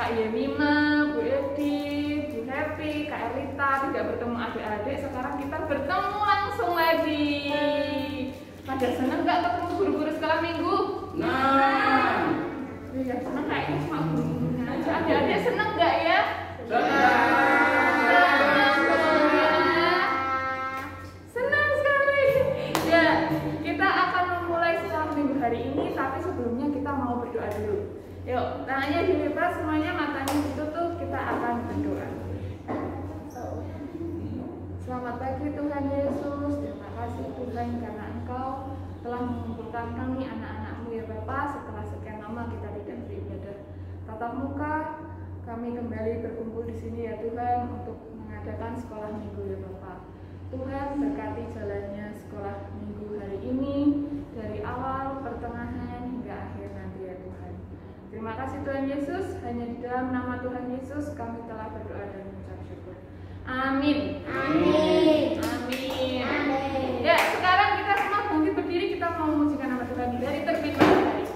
Kak Yemima, Bu Edi, Bu Happy, Kak Erlita tidak bertemu adik-adik, sekarang kita bertemu langsung lagi. Pada senang nggak ketemu guru-guru sekolah minggu? Nah, Ya senang kayaknya cuma guru-gurunya aja. Adik-adik senang nggak ya? Senang sekali. Ya, kita akan memulai sekolah minggu hari ini, tapi sebelumnya kita mau berdoa dulu. Yuk, tangannya dilepas semuanya, matanya ditutup, kita akan berdoa. Selamat pagi Tuhan Yesus, terima kasih Tuhan karena Engkau telah mengumpulkan kami anak-anak-Mu ya Bapa. Setelah sekian lama kita tidak beribadah tatap muka, kami kembali berkumpul di sini ya Tuhan untuk mengadakan sekolah minggu ya Bapa. Tuhan berkati jalannya sekolah minggu hari ini dari awal, pertengahan hingga akhir nanti ya Tuhan. Terima kasih Tuhan Yesus, hanya di dalam nama Tuhan Yesus kami telah berdoa dan mengucap syukur. Amin. Amin. Amin. Amin. Ya, sekarang kita semua bangkit berdiri, kita mau memujikan nama Tuhan dari terbit matahari.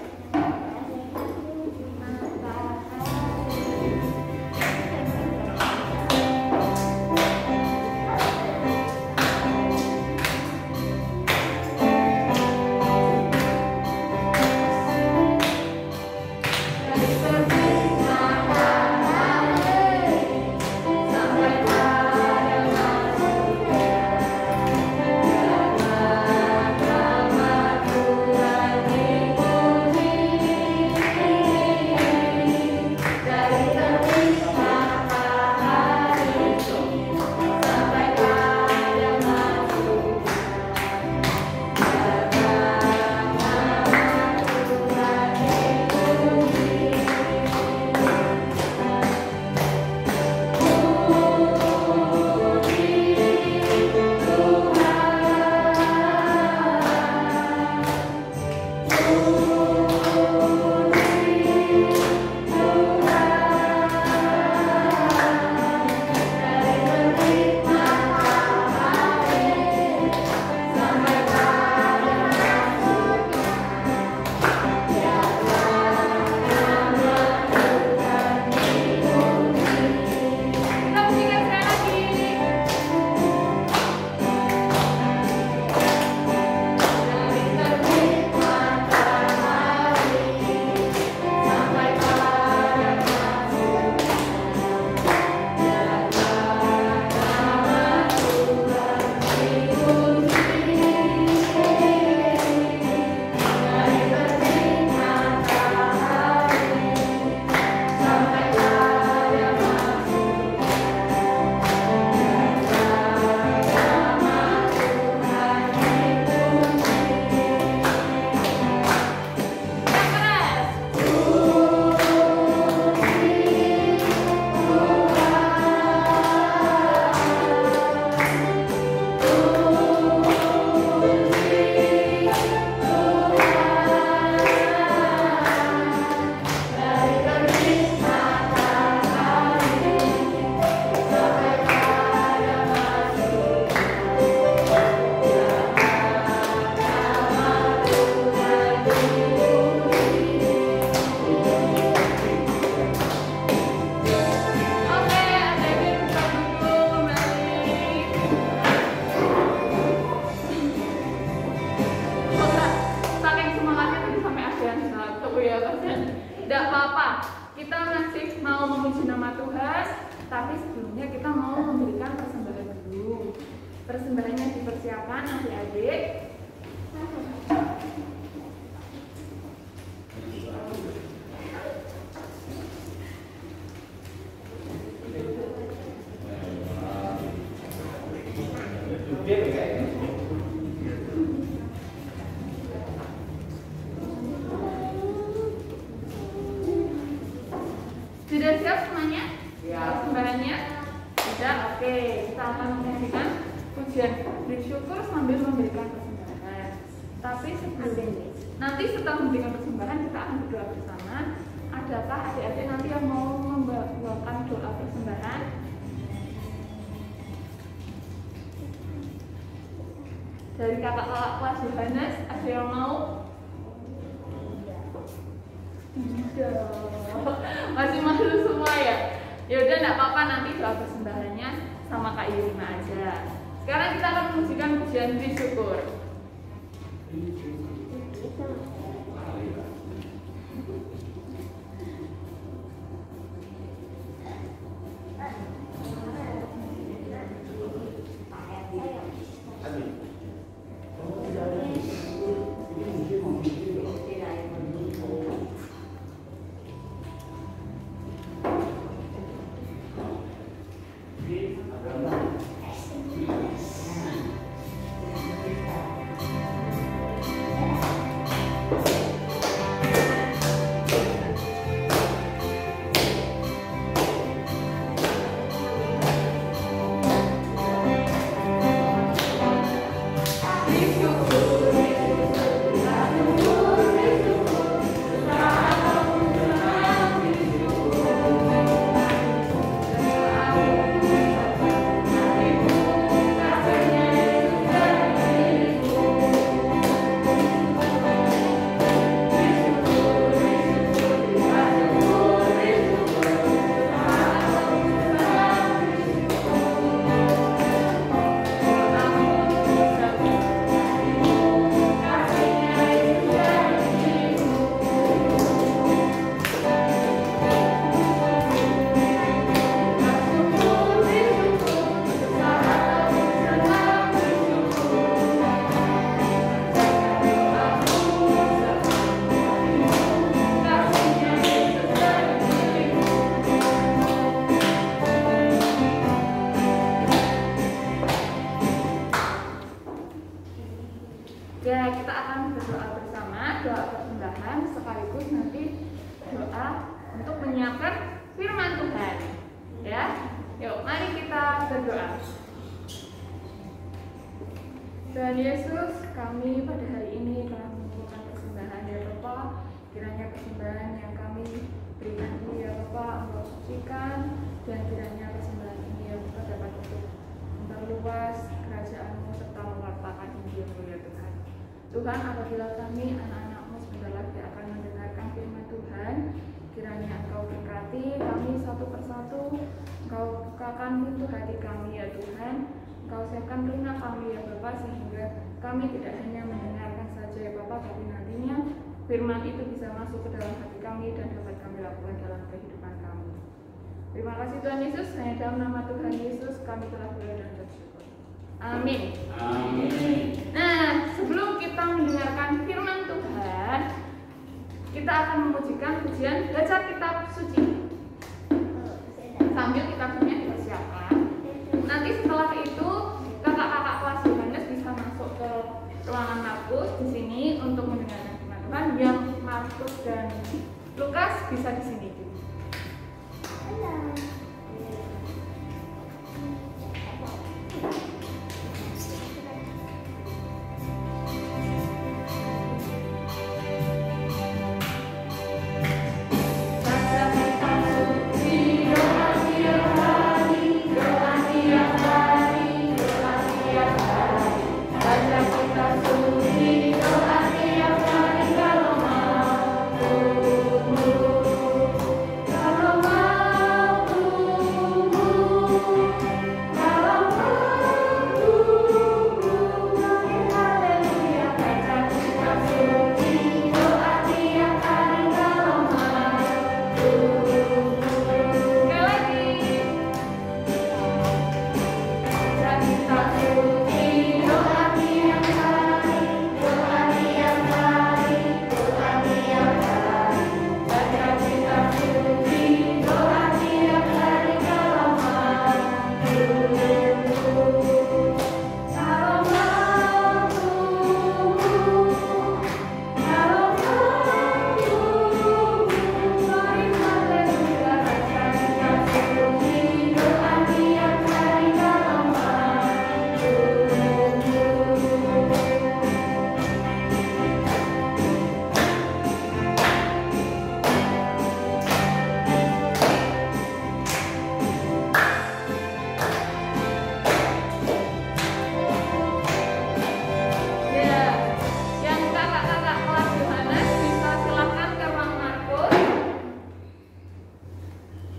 Tidak apa-apa, kita masih mau memuji nama Tuhan, tapi sebelumnya kita mau memberikan persembahan dulu. Persembahannya dipersiapkan adik-adik. Sudah siap semuanya? Persembahannya? Sudah, oke. Kita akan memberikan pujian bersyukur sambil memberikan persembahan. Tapi sebelum nanti setelah memberikan persembahan kita akan berdoa bersama. Adakah adik-adik nanti yang mau membawakan doa persembahan? Dari kakak-kakak kelas Yohanes, ada yang mau? Tidak. Masih malu semua Ya udah, enggak apa-apa, nanti doa persembahannya sama Kak Yurima aja. Sekarang kita akan mengujikan pujian bersyukur. Ya, kita akan berdoa bersama, doa persembahan sekaligus nanti doa untuk menyiapkan firman Tuhan. Ya, yuk mari kita berdoa. Tuhan Yesus, kami pada hari ini telah mengumpulkan persembahan ya Bapa. Kiranya persembahan yang kami berikan ini ya Bapa, Engkau sucikan, dan kiranya persembahan ini ya Bapa dapat untuk memperluas kerajaan-Mu serta mewartakan Injil-Mu ya Tuhan. Tuhan, apabila kami anak-anak-Mu sebentar lagi akan mendengarkan firman Tuhan, kiranya Engkau berkati kami satu persatu, Engkau bukakan pintu hati kami ya Tuhan, Engkau siapkan telinga kami ya Bapa, sehingga kami tidak hanya mendengarkan saja ya Bapa, tapi nantinya firman itu bisa masuk ke dalam hati kami dan dapat kami lakukan dalam kehidupan kami. Terima kasih Tuhan Yesus, hanya dalam nama Tuhan Yesus kami telah berdoa dan bersyukur. Amin. Amin. Nah, sebelum kita mendengarkan firman Tuhan, kita akan memujikan pujian baca kitab suci. Sambil kitabnya dipersiapkan. Nanti setelah itu kakak-kakak kelas Yohanes bisa masuk ke ruangan Markus di sini untuk mendengarkan firman Tuhan. Yang Markus dan Lukas bisa di sini. Baca kitab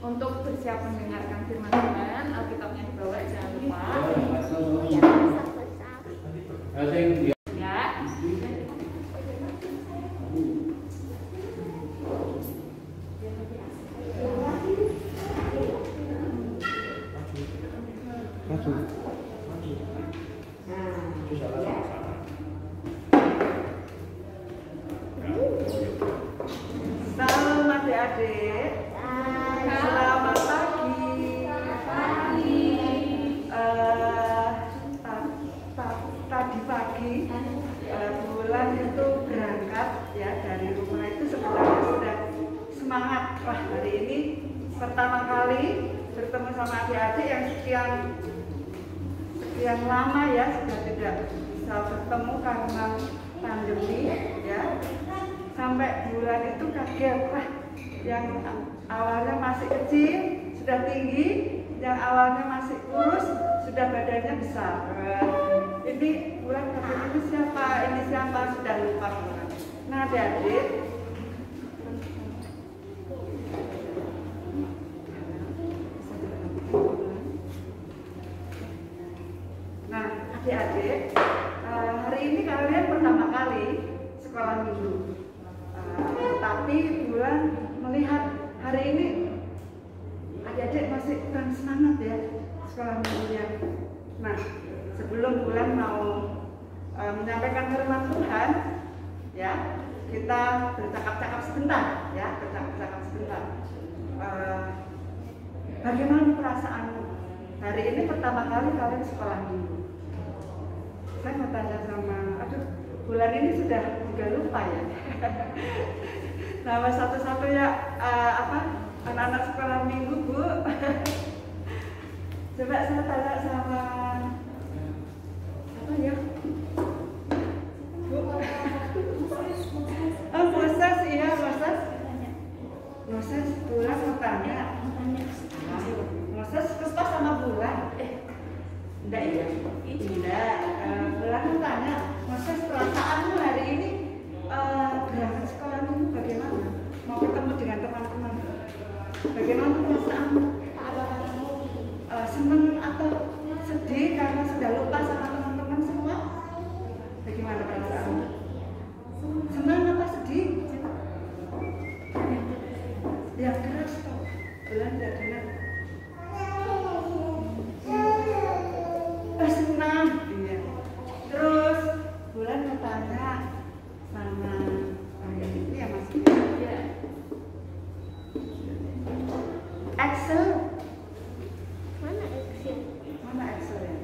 Untuk bersiap mendengarkan firman Tuhan, Alkitabnya dibawa, jangan lupa. Ya. Salam adik-adik. Selamat pagi. Tadi pagi Bulan itu berangkat ya dari rumah itu sebenarnya sudah semangat. Wah, hari ini pertama kali bertemu sama adik-adik yang sekian lama ya sudah tidak bisa bertemu karena pandemi ya. Sampai Bulan itu kaget, wah, yang awalnya masih kecil sudah tinggi, yang awalnya masih kurus sudah badannya besar. Ini Bulan kaget, ini siapa sudah lupa Bulan. Nah adik-adik, hari ini kalian pertama kali sekolah minggu. Tapi Bulan melihat hari ini adik-adik masih kurang semangat ya sekolah minggunya. Nah, sebelum Bulan mau menyampaikan firman Tuhan, ya kita bercakap-cakap sebentar, ya bercakap-cakap sebentar. Bagaimana perasaanmu? Hari ini pertama kali kalian sekolah minggu. Saya mau tanya sama, Bulan ini sudah juga lupa ya. Nama satu-satunya anak-anak sekolah minggu, Bu. Coba saya tanya sama apa ya, Bu? Oh, Moses, iya Moses. Bulan mau tanya. Moses kesel sama Bulan. Enggak ya? Tidak. Bulan mau tanya, Moses, perasaanmu hari ini berangkat sekolah minggu bagaimana? Mau ketemu dengan teman-teman? Bagaimana perasaanmu? Senang atau sedih karena sudah lupa sama teman-teman semua? Bagaimana perasaanmu? Senang apa sedih? Ya keras toh. Bulan tidak dengar. Senang. Iya. Terus Bulan mau tanya sama ini ya Mas. Ya. Excel. Mana Excel ya?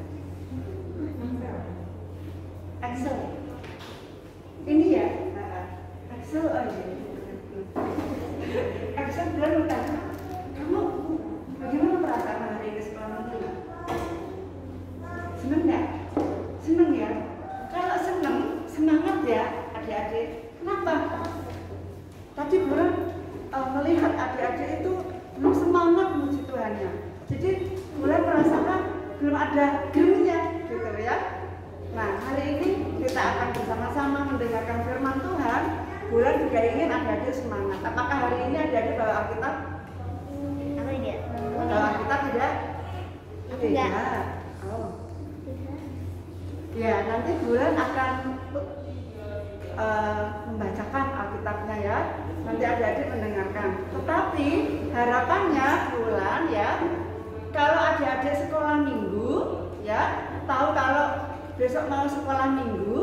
Excel. Ini ya? Excel aja. Excel Bulan mau tanya, kamu bagaimana perasaan hari ini sekolah minggu? Seneng nggak? Seneng ya? Kalau seneng, semangat ya adik-adik. Kenapa? Tadi Bulan melihat adik-adik itu belum semangat memuji Tuhannya. Jadi Bulan merasakan belum ada gerumnya gitu ya. Nah hari ini kita akan bersama-sama mendengarkan firman Tuhan. Bulan juga ingin adik-adik semangat. Apakah hari ini adik-adik bawa Alkitab? Bawa Alkitab tidak? Tidak. Oh. Ya, nanti Bulan akan membacakan Alkitabnya ya. Nanti adik-adik mendengarkan. Tetapi harapannya Bulan ya, kalau adik-adik sekolah minggu ya, tahu kalau besok mau sekolah minggu,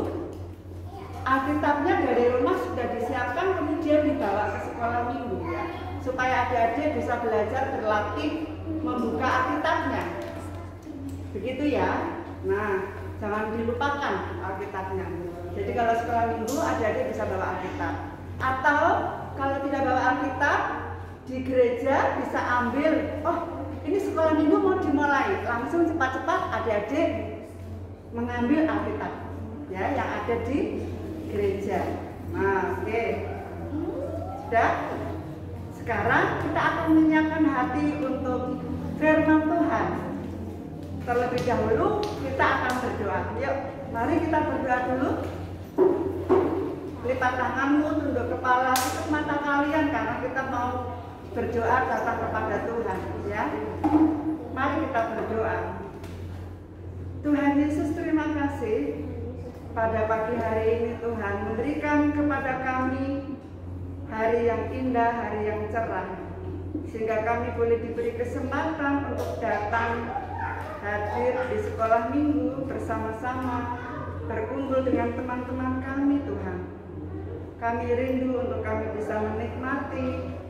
Alkitabnya dari rumah sudah disiapkan kemudian dibawa ke sekolah minggu ya, supaya adik-adik bisa belajar berlatih membuka Alkitabnya. Begitu ya. Nah, jangan dilupakan Alkitabnya. Jadi kalau sekolah minggu adik-adik bisa bawa Alkitab. Atau kalau tidak bawa Alkitab, di gereja bisa ambil, oh ini sekolah minggu mau dimulai, langsung cepat-cepat adik-adik mengambil Alkitab ya yang ada di gereja. Nah, oke. Sudah? Sekarang kita akan menyiapkan hati untuk firman Tuhan. Terlebih dahulu kita akan berdoa. Yuk, mari kita berdoa dulu. Lipat tanganmu, tunduk kepala, tutup mata kalian karena kita mau berdoa datang kepada Tuhan. kasih pada pagi hari ini Tuhan memberikan kepada kami hari yang indah, hari yang cerah, sehingga kami boleh diberi kesempatan untuk datang hadir di sekolah minggu bersama-sama, berkumpul dengan teman-teman kami Tuhan. Kami rindu untuk kami bisa menikmati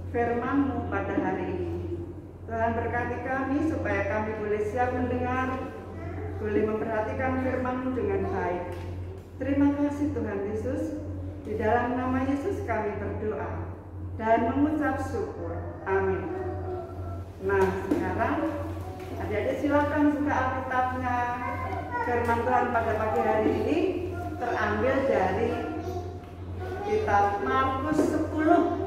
firman-Mu pada hari ini. Tuhan berkati kami supaya kami boleh siap mendengar, boleh memperhatikan firman-Mu dengan baik. Terima kasih Tuhan Yesus. Di dalam nama Yesus kami berdoa dan mengucap syukur. Amin. Nah, sekarang adik-adik silakan buka Alkitabnya. Firman Tuhan pada pagi hari ini terambil dari kitab Markus 10.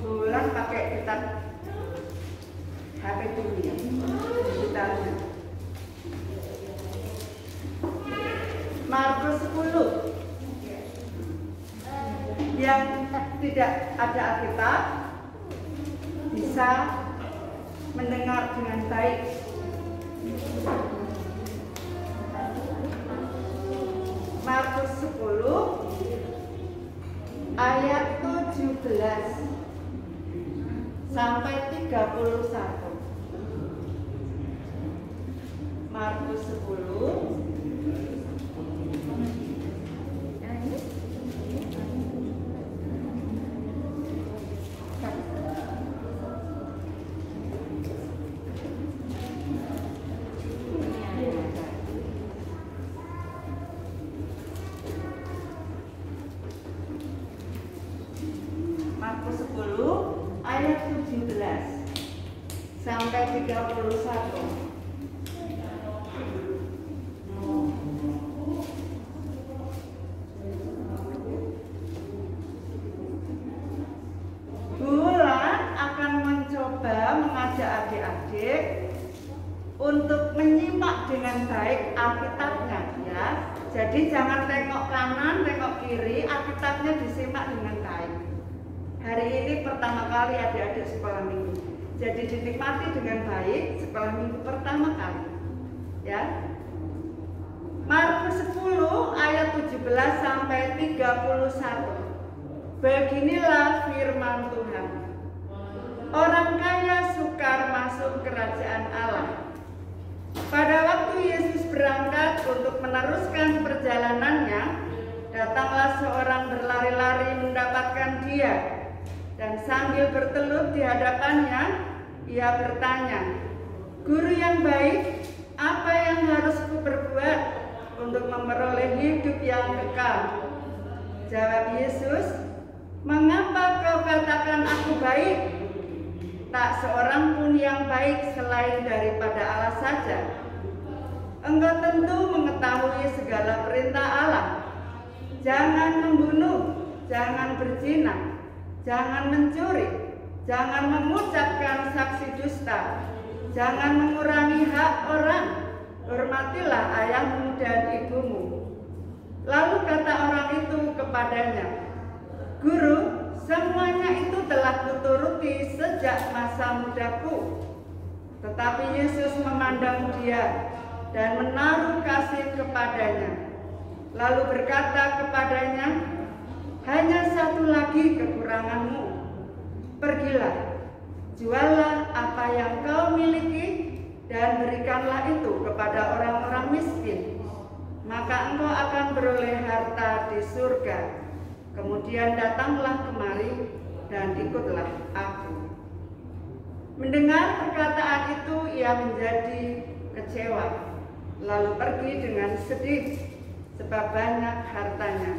Bulan pakai kitab HP dulu ya. Kitabnya. Markus 10. Yang tidak ada Alkitab bisa mendengar dengan baik. Markus 10 ayat 17 sampai 31. Markus 10 ayat 17 sampai 31. Bulan akan mencoba mengajak adik-adik untuk menyimak dengan baik Alkitabnya ya. Jadi jangan tengok kanan, tengok kiri, Alkitabnya disimak dengan baik. Hari ini pertama kali adik-adik sekolah minggu. Jadi dinikmati dengan baik sekolah minggu pertama kali. Ya. Markus 10 ayat 17 sampai 31. Beginilah firman Tuhan. Orang kaya sukar masuk kerajaan Allah. Pada waktu Yesus berangkat untuk meneruskan perjalanannya, datanglah seorang berlari-lari mendapatkan dia. Dan sambil bertelut di hadapannya, ia bertanya, "Guru yang baik, apa yang harus kuperbuat untuk memperoleh hidup yang kekal?" Jawab Yesus, "Mengapa kau katakan aku baik? Tak seorang pun yang baik selain daripada Allah saja. Engkau tentu mengetahui segala perintah Allah. Jangan membunuh, jangan berzina, jangan mencuri, jangan mengucapkan saksi dusta, jangan mengurangi hak orang, hormatilah ayahmu dan ibumu." Lalu kata orang itu kepadanya, "Guru, semuanya itu telah kuturuti sejak masa mudaku." Tetapi Yesus memandang dia dan menaruh kasih kepadanya. Lalu berkata kepadanya, "Hanya satu lagi kekuranganmu. Pergilah, juallah apa yang kau miliki dan berikanlah itu kepada orang-orang miskin. Maka engkau akan beroleh harta di surga. Kemudian datanglah kemari dan ikutlah aku." Mendengar perkataan itu ia menjadi kecewa, lalu pergi dengan sedih sebab banyak hartanya.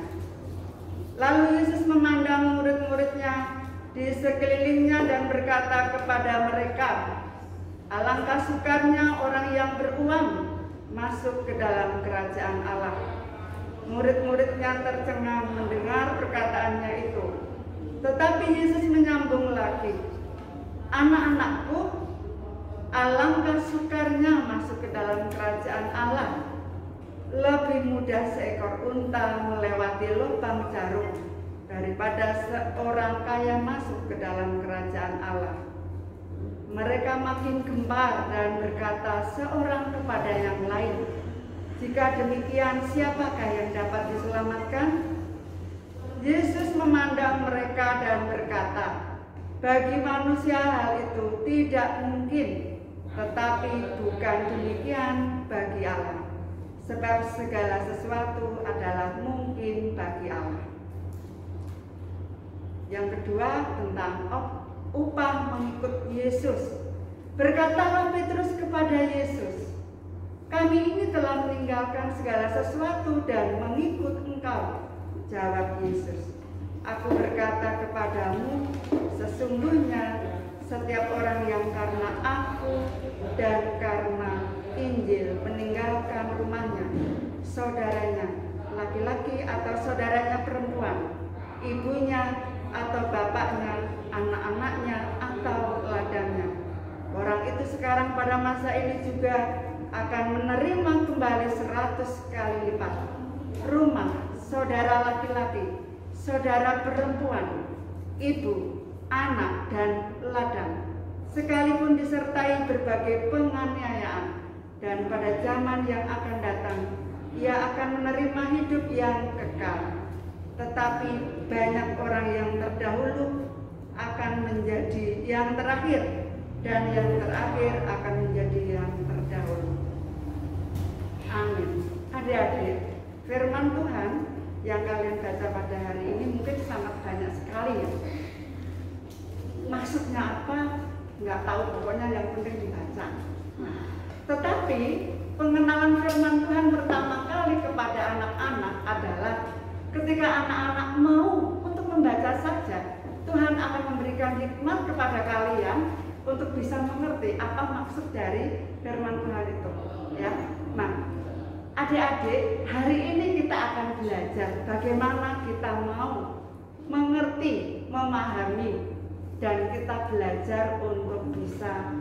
Lalu Yesus memandang murid-muridnya di sekelilingnya dan berkata kepada mereka, "Alangkah sukarnya orang yang beruang masuk ke dalam kerajaan Allah." Murid-muridnya tercengang mendengar perkataannya itu. Tetapi Yesus menyambung lagi, "Anak-anakku, alangkah sukarnya masuk ke dalam kerajaan Allah. Lebih mudah seekor unta melewati lubang jarum daripada seorang kaya masuk ke dalam kerajaan Allah." mereka makin gempar dan berkata seorang kepada yang lain, "Jika demikian, siapakah yang dapat diselamatkan?" Yesus memandang mereka dan berkata, "Bagi manusia hal itu tidak mungkin, tetapi bukan demikian bagi Allah. Sebab segala sesuatu adalah mungkin bagi Allah." Yang kedua, tentang upah mengikut Yesus. Berkatalah Petrus kepada Yesus, "Kami ini telah meninggalkan segala sesuatu dan mengikut Engkau." Jawab Yesus, "Aku berkata kepadamu, sesungguhnya setiap orang yang karena aku dan karena Injil meninggalkan rumahnya, saudaranya laki-laki atau saudaranya perempuan, ibunya atau bapaknya, anak-anaknya atau ladangnya, orang itu sekarang pada masa ini juga akan menerima kembali 100 kali lipat rumah, saudara laki-laki, saudara perempuan, ibu, anak, dan ladang, sekalipun disertai berbagai penganiayaan. Dan pada zaman yang akan datang, ia akan menerima hidup yang kekal. Tetapi banyak orang yang terdahulu akan menjadi yang terakhir, dan yang terakhir akan menjadi yang terdahulu. Amin. Adik-adik, firman Tuhan yang kalian baca pada hari ini mungkin sangat banyak sekali ya. Maksudnya apa? Nggak tahu, pokoknya yang penting dibaca. Tetapi pengenalan firman Tuhan pertama kali kepada anak-anak adalah ketika anak-anak mau untuk membaca saja, Tuhan akan memberikan hikmat kepada kalian untuk bisa mengerti apa maksud dari firman Tuhan itu. Ya, nah, adik-adik, hari ini kita akan belajar bagaimana kita mau mengerti, memahami, dan kita belajar untuk bisa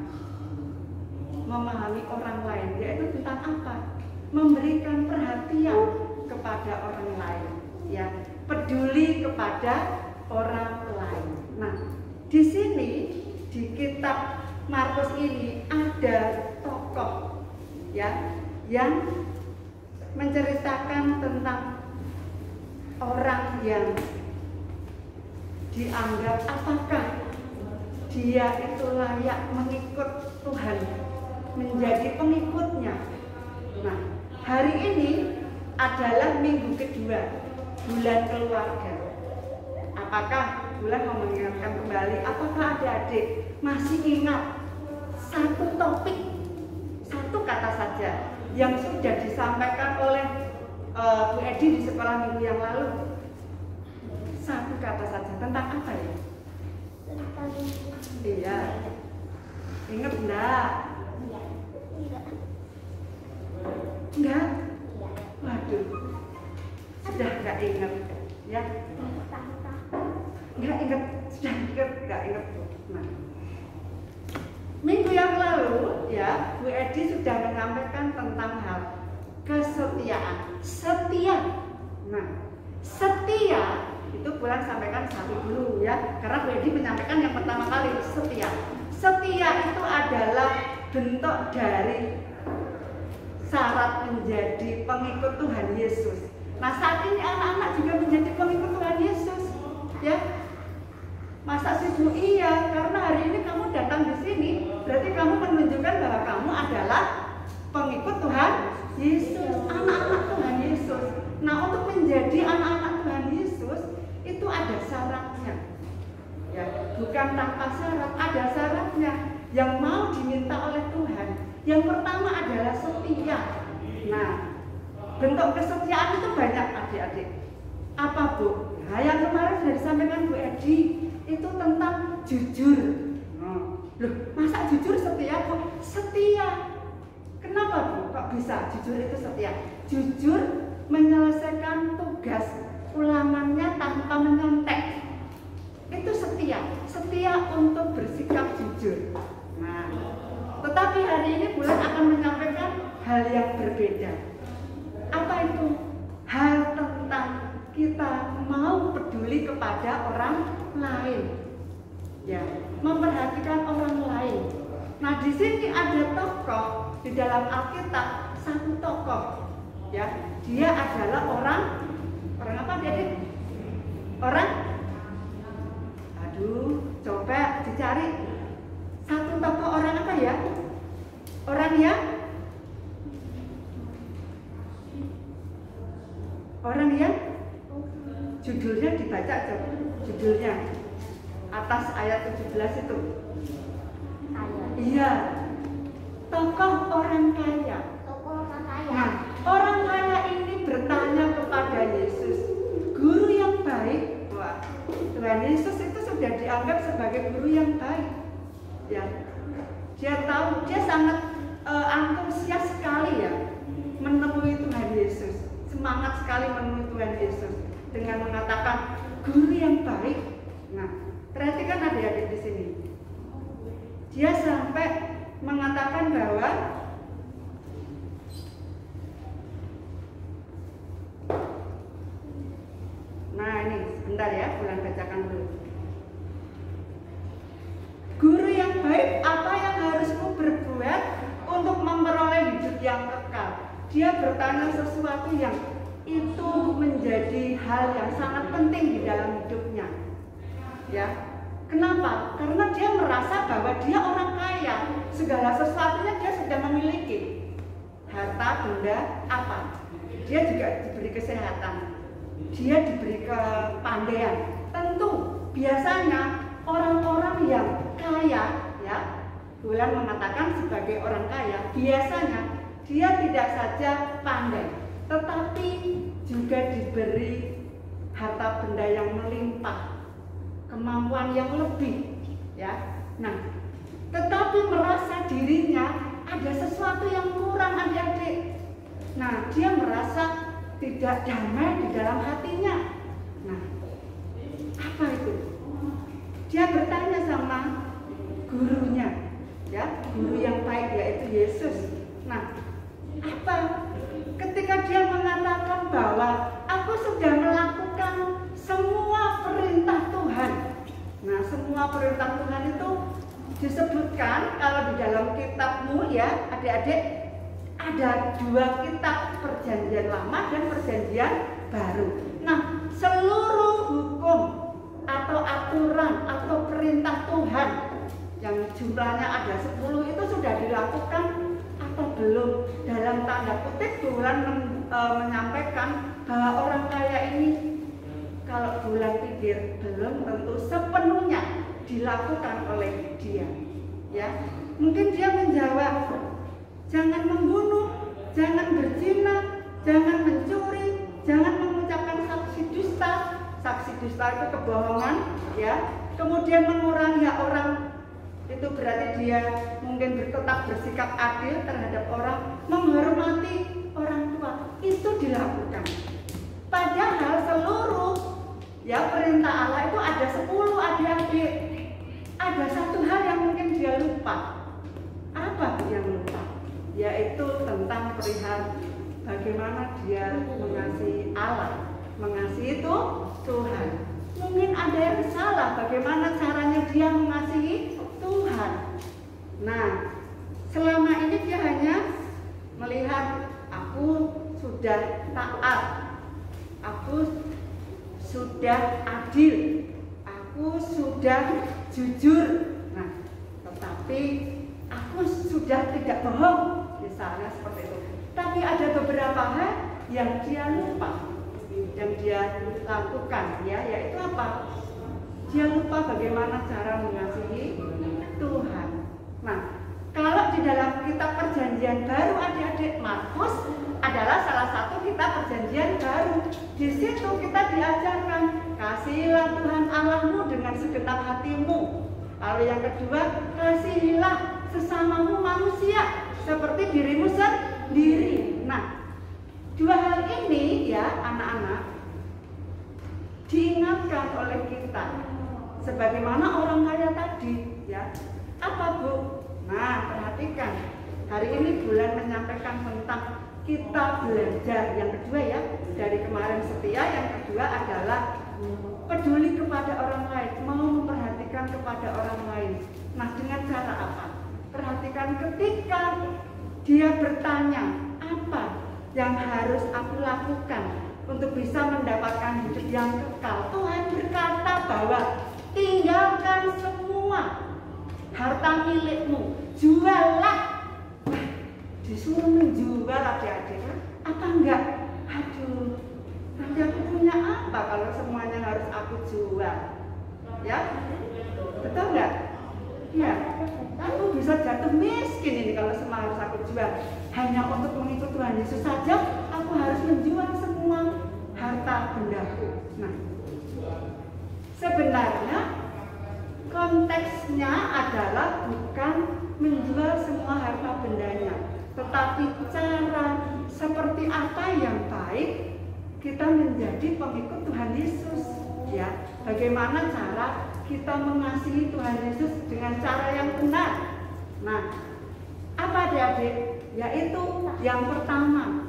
memahami orang lain, yaitu tentang apa? Memberikan perhatian kepada orang lain, ya, peduli kepada orang lain. Nah, di sini di kitab Markus ini ada tokoh, ya, yang menceritakan tentang orang yang dianggap apakah dia itu layak mengikut Tuhan, menjadi pengikutnya. Nah, hari ini adalah minggu kedua bulan keluarga. Apakah bulan mau mengingatkan kembali, apakah adik-adik masih ingat satu topik, satu kata saja yang sudah disampaikan oleh Bu Edi di sekolah minggu yang lalu? Satu kata saja, tentang apa ya? Iya. Ingat enggak? Enggak? Waduh. Sudah enggak ingat, ya? Enggak ingat, sudah ingat, enggak ingat. Nah, minggu yang lalu, ya, Bu Edi sudah menyampaikan tentang hal kesetiaan. Setia. Nah, setia itu bulan sampaikan satu dulu, ya, karena Bu Edi menyampaikan yang pertama kali setia. Setia itu adalah bentuk dari syarat menjadi pengikut Tuhan Yesus. Nah, saat ini anak-anak juga menjadi pengikut Tuhan Yesus, ya. Masa sibuk? Iya, karena hari ini kamu datang di sini, berarti kamu menunjukkan bahwa kamu adalah pengikut Tuhan Yesus, anak-anak Tuhan Yesus. Nah, untuk menjadi anak-anak Tuhan Yesus itu ada syaratnya, ya, bukan tanpa syarat, ada syaratnya yang mau diminta oleh Tuhan. Yang pertama adalah setia. Nah, bentuk kesetiaan itu banyak adik-adik. Apa, Bu? Nah, yang kemarin sudah disampaikan Bu Edi itu tentang jujur. Loh, masa jujur setia, Bu? Setia. Kenapa, Bu? Kok bisa jujur itu setia? Jujur menyelesaikan tugas ulangannya tanpa menyontek. Itu setia. Setia untuk bersikap jujur. Nah, tetapi hari ini bulan akan menyampaikan hal yang berbeda. Apa itu? Hal tentang kita mau peduli kepada orang lain. ya, memperhatikan orang lain. Nah, di sini ada tokoh di dalam Alkitab, satu tokoh, ya, dia adalah orang apa dia? Orang, aduh, coba dicari satu tokoh orang apa ya? Orang yang judulnya dibaca aja, judulnya atas ayat 17 itu. Iya, tokoh orang kaya. Nah, orang kaya ini bertanya kepada Yesus, guru yang baik. Wah, Tuhan Yesus itu sudah dianggap sebagai guru yang baik. Ya, dia tahu, dia sangat antusias sekali ya menemui Tuhan Yesus, semangat sekali menemui Tuhan Yesus dengan mengatakan guru yang baik. Nah, perhatikan adik-adik di sini. Dia sampai mengatakan bahwa nah ini sebentar ya, Bulan bacakan dulu. Guru yang baik, apa yang harus ku berbuat untuk memperoleh hidup yang kekal? Dia bertanya sesuatu yang itu menjadi hal yang sangat penting di dalam hidupnya. Ya, kenapa? Karena dia merasa bahwa dia orang kaya, segala sesuatunya dia sudah memiliki. Harta, benda, apa? Dia juga diberi kesehatan, dia diberi kepandaian. Tentu biasanya orang-orang yang kaya, ya, Bulan mengatakan sebagai orang kaya, biasanya dia tidak saja pandai, tetapi juga diberi harta benda yang melimpah, kemampuan yang lebih, ya. Nah, tetapi merasa dirinya ada sesuatu yang kurang, adik-adik. Nah, dia merasa tidak damai di dalam hatinya. Nah, apa itu? Dia bertanya sama gurunya, ya, guru yang baik yaitu Yesus. Nah, apa? Ketika dia mengatakan bahwa aku sudah melakukan semua perintah Tuhan. Nah, semua perintah Tuhan itu disebutkan kalau di dalam kitabmu ya, adik-adik, ada 2 kitab, Perjanjian Lama dan Perjanjian Baru. Nah, seluruh hukum atau aturan atau perintah Tuhan yang jumlahnya ada 10 itu sudah dilakukan atau belum? Dalam tanda kutip Bulan menyampaikan bahwa orang kaya ini, kalau Bulan pikir belum tentu sepenuhnya dilakukan oleh dia, ya. Mungkin dia menjawab, jangan membunuh, jangan berzina, jangan mencuri, jangan mengucapkan saksi dusta. Saksi dusta itu kebohongan, ya. Kemudian mengurangi hak orang, itu berarti dia mungkin tetap bersikap adil terhadap orang, menghormati orang tua, itu dilakukan. Padahal seluruh ya perintah Allah itu ada 10, adik-adik. Ada satu hal yang mungkin dia lupa. Apa yang lupa? Yaitu tentang perihal bagaimana dia mengasihi Allah, mengasihi itu Tuhan. Mungkin ada yang salah bagaimana caranya dia mengasihi Tuhan. Nah, selama ini dia hanya melihat aku sudah taat, aku sudah adil, aku sudah jujur. Nah, tetapi aku sudah tidak bohong, misalnya seperti itu. Tapi ada beberapa hal yang dia lupa, yang dia lakukan, ya, yaitu apa? Dia lupa bagaimana cara mengasihi Tuhan. Nah, kalau di dalam kitab Perjanjian Baru, adik-adik, Markus adalah salah satu kitab Perjanjian Baru. Di situ kita diajarkan, kasihilah Tuhan Allahmu dengan segenap hatimu. Lalu yang kedua, kasihilah sesamamu manusia seperti dirimu sendiri. Nah, 2 hal ini ya anak-anak diingatkan oleh kita sebagaimana orang kaya tadi, ya. Apa, Bu? Nah, perhatikan. Hari ini Bulan menyampaikan tentang kita belajar. Yang kedua ya, dari kemarin setia, yang kedua adalah peduli kepada orang lain, mau memperhatikan membagikan kepada orang lain. Nah, dengan cara apa? Perhatikan ketika dia bertanya, apa yang harus aku lakukan untuk bisa mendapatkan hidup yang kekal? Tuhan berkata bahwa tinggalkan semua harta milikmu, juallah. Wah, disuruh menjual adik-adik, apa enggak? Aduh, nanti aku punya apa kalau semuanya harus aku jual? Ya, betul enggak? Ya, aku bisa jatuh miskin ini kalau semua harus aku jual. Hanya untuk mengikut Tuhan Yesus saja, aku harus menjual semua harta bendaku. Nah, sebenarnya konteksnya adalah bukan menjual semua harta bendanya, tetapi cara seperti apa yang baik kita menjadi pengikut Tuhan Yesus. Ya, bagaimana cara kita mengasihi Tuhan Yesus dengan cara yang benar. Nah, apa adik-adik? Yaitu yang pertama,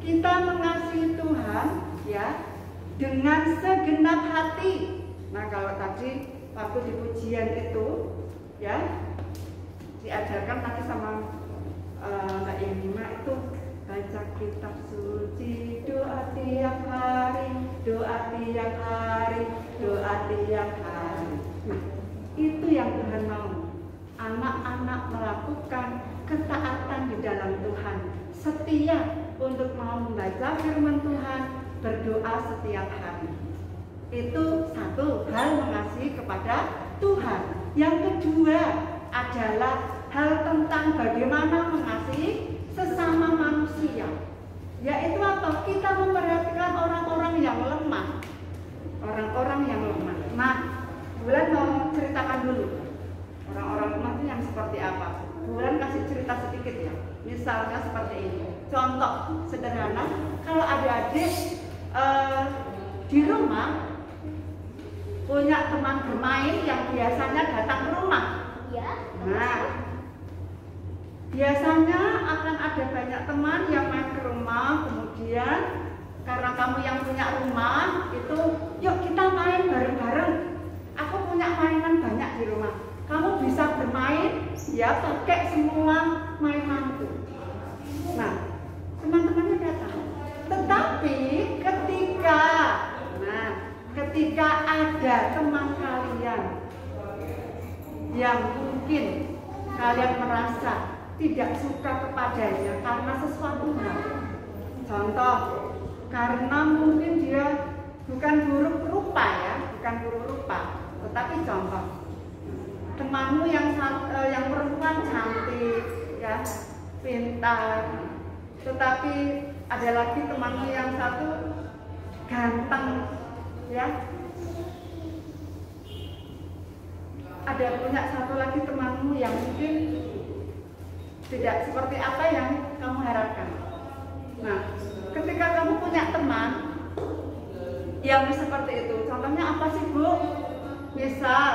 kita mengasihi Tuhan ya dengan segenap hati. Nah, kalau tadi waktu di pujian itu ya diajarkan tadi sama Mbak Yanima itu baca kitab suci, doa tiap hari, doa tiap hari, doa tiap hari. Itu yang Tuhan mau. Anak-anak melakukan ketaatan di dalam Tuhan, setia untuk mau membaca firman Tuhan, berdoa setiap hari. Itu satu hal mengasihi kepada Tuhan. Yang kedua adalah hal tentang bagaimana mengasihi sesama manusia. Yaitu apa? Kita memperhatikan orang-orang yang lemah. Orang-orang yang lemah. Nah, Bulan mau ceritakan dulu orang-orang lemah itu yang seperti apa. Bulan kasih cerita sedikit ya. Misalnya seperti ini. Contoh sederhana, kalau adik-adik di rumah punya teman bermain yang biasanya datang ke rumah. Ya. Nah, biasanya akan ada banyak teman yang main ke rumah, kemudian karena kamu yang punya rumah itu, yuk kita main bareng-bareng. Aku punya mainan banyak di rumah. Kamu bisa bermain, ya pakai semua mainanku. Nah, teman-temannya datang. Tetapi ketika ada teman kalian yang mungkin kalian merasa tidak suka kepadanya karena sesuatu hal. Contoh, karena mungkin dia bukan buruk rupa ya, bukan buruk rupa, tetapi contoh temanmu yang perempuan cantik, ya, pintar, tetapi ada lagi temanmu yang satu ganteng, ya. Ada punya satu lagi temanmu yang mungkin tidak seperti apa yang kamu harapkan. Nah, ketika kamu punya teman yang seperti itu, contohnya apa sih Bu? Misal,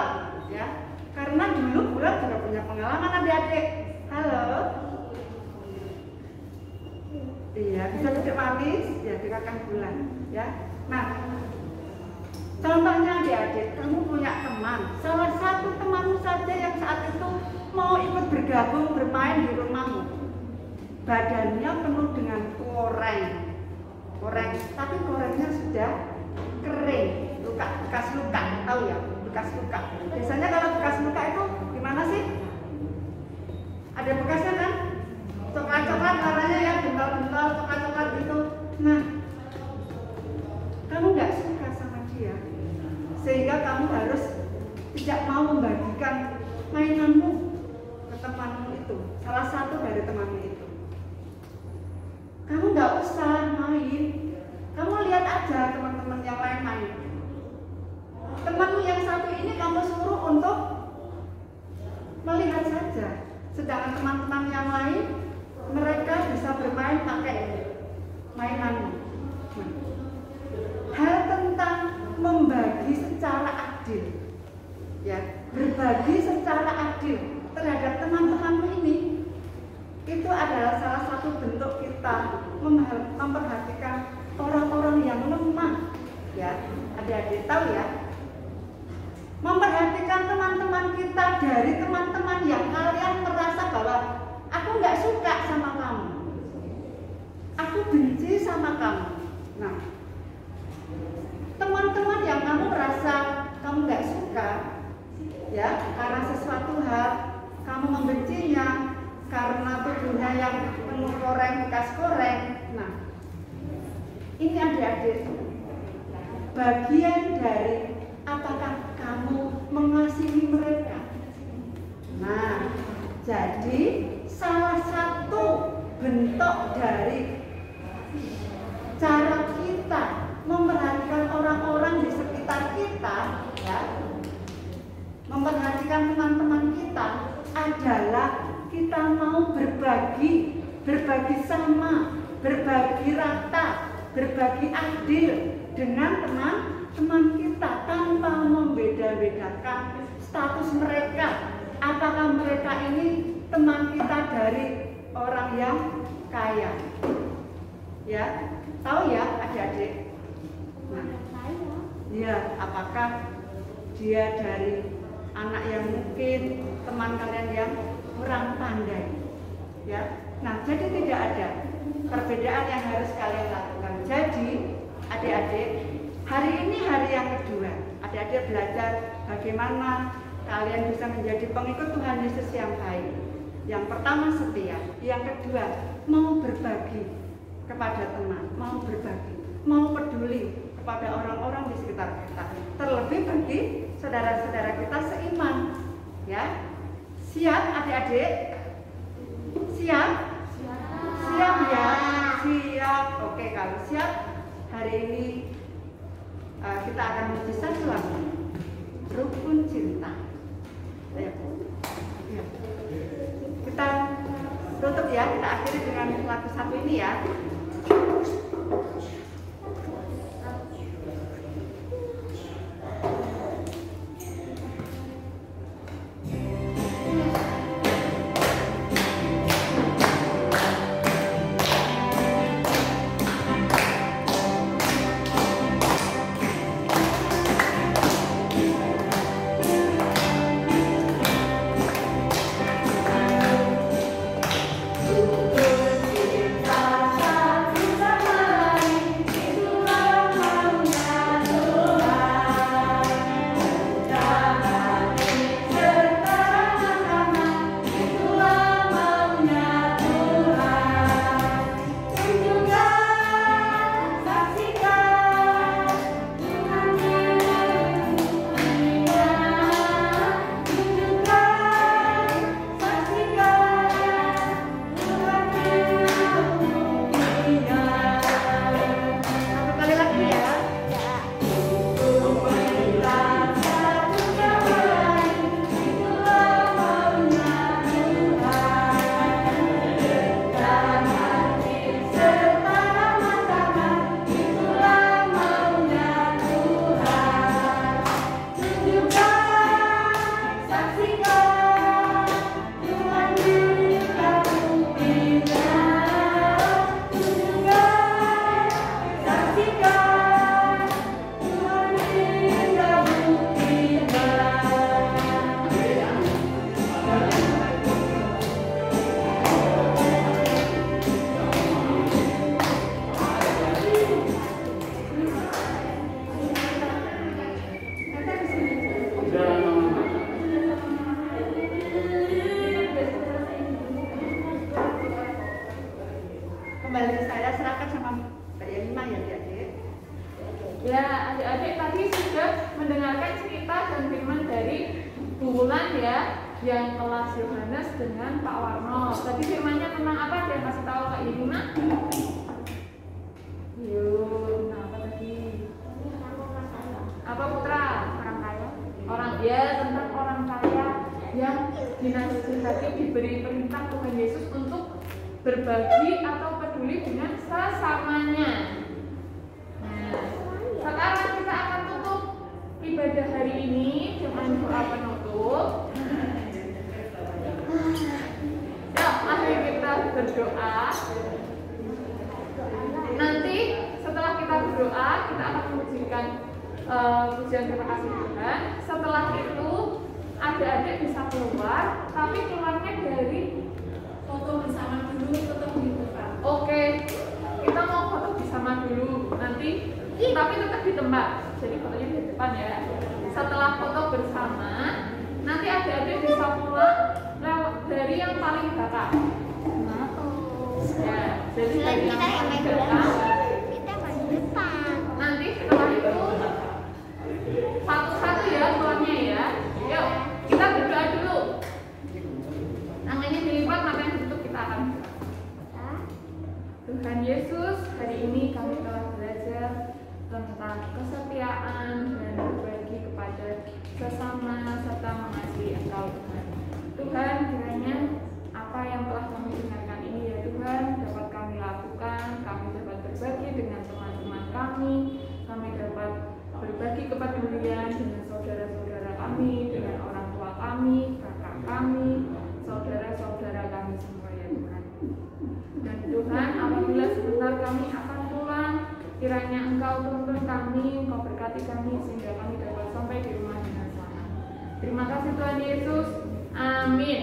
ya, karena dulu Bulan juga punya pengalaman adik-adik. Halo. Iya, bisa duduk manis, ya dengarkan Bulan, ya. Nah, contohnya adik-adik, kamu punya teman, salah satu temanmu saja yang saat itu mau ikut bergabung bermain di rumahmu. Badannya penuh dengan koreng, tapi korengnya sudah kering, bekas luka, tahu ya, bekas luka. Biasanya kalau bekas luka itu gimana sih? Ada bekasnya kan? Coklat-coklat warnanya ya, bental-bental, coklat-coklat gitu. Nah, kamu nggak suka sama dia, sehingga kamu harus tidak mau membagikan mainanmu ke temanmu itu, salah satu dari temanmu itu. Kamu nggak usah main, kamu lihat aja teman-teman yang lain main. Temanmu yang satu ini kamu suruh untuk melihat saja, sedangkan teman-teman yang lain mereka bisa bermain pakai mainanmu. Hal tentang membagi secara adil, ya, berbagi secara adil terhadap teman-temanmu ini, itu adalah salah satu bentuk kita memperhatikan orang-orang yang lemah, ya. Adik-adik tahu ya, memperhatikan teman-teman kita dari teman-teman yang kalian merasa bahwa aku nggak suka sama kamu, aku benci sama kamu. Nah, teman-teman yang kamu merasa kamu nggak suka, ya, karena sesuatu hal kamu membencinya, karena tubuhnya yang penuh koreng, bekas koreng. Nah, ini adik-adik, bagian dari apakah kamu mengasihi mereka. Nah, jadi salah satu bentuk dari cara kita memperhatikan orang-orang di sekitar kita, ya, memperhatikan teman-teman kita adalah kita mau berbagi sama, berbagi rata, berbagi adil dengan teman-teman kita tanpa membeda-bedakan status mereka. Apakah mereka ini teman kita dari orang yang kaya? Ya, tahu ya adik-adik? Nah, ya, apakah dia dari anak yang mungkin teman kalian yang kurang pandai? Ya, nah, jadi tidak ada perbedaan yang harus kalian lakukan. Jadi adik-adik, hari ini hari yang kedua, adik-adik belajar bagaimana kalian bisa menjadi pengikut Tuhan Yesus yang baik. Yang pertama setia, yang kedua mau berbagi kepada teman, mau berbagi, mau peduli kepada orang-orang di sekitar kita, terlebih bagi saudara-saudara kita seiman. Ya, siap adik-adik? Siap? Siap ya? Siap. Oke, kalau siap, hari ini kita akan menuju satu lagu, Rukun Cinta. Ayo. Ya. Kita tutup ya, kita akhiri dengan lagu satu ini ya. Kembali saya serahkan sama Mbak Yanima ya adik-adik. Ya, adik-adik tadi sudah mendengarkan cerita dan firman dari Bulan ya, yang kelas Yohanes dengan Pak Warno. Tadi firmannya tentang apa? Dia kasih tahu Kak Yanima. Yuk, nah apa tadi? Apa Putra? Orang kaya. Orang ya, tentang orang kaya yang dinasihati diberi perintah Tuhan Yesus untuk berbagi atau peduli dengan sesamanya. Nah, sekarang kita akan tutup ibadah hari ini dengan doa penutup. Ya, mari kita berdoa. Nanti setelah kita berdoa, kita akan mengujikan pujian terima kasih Tuhan. Setelah itu adik-adik bisa keluar, tapi keluarnya dari Foto bersama dulu, tetap di depan. oke, kita mau foto bersama dulu nanti, tapi tetap di tempat. Jadi fotonya di depan ya. Setelah foto bersama, nanti adik-adik bisa pulang lewat dari yang paling belakang. Ya, jadi dari yang paling belakang. Nanti setelah itu satu-satu ya keluarnya ya. Yuk, kita berdoa dulu. Tangannya dilipat, matanya ditutup, kita akan berdoa. Tuhan Yesus, hari ini kami telah belajar tentang kesetiaan dan berbagi kepada sesama serta mengasihi Engkau Tuhan. Tuhan, kiranya apa yang telah kami dengarkan ini ya Tuhan dapat kami lakukan, kami dapat berbagi dengan teman-teman kami dapat berbagi kepedulian dengan saudara-saudara kami, dengan orang tua kami, kakak kami, saudara-saudara kami semua ya Tuhan. Dan Tuhan, apabila sebentar kami akan pulang, kiranya Engkau tuntun kami, Engkau berkati kami sehingga kami dapat sampai di rumah dengan selamat. Terima kasih Tuhan Yesus. Amin.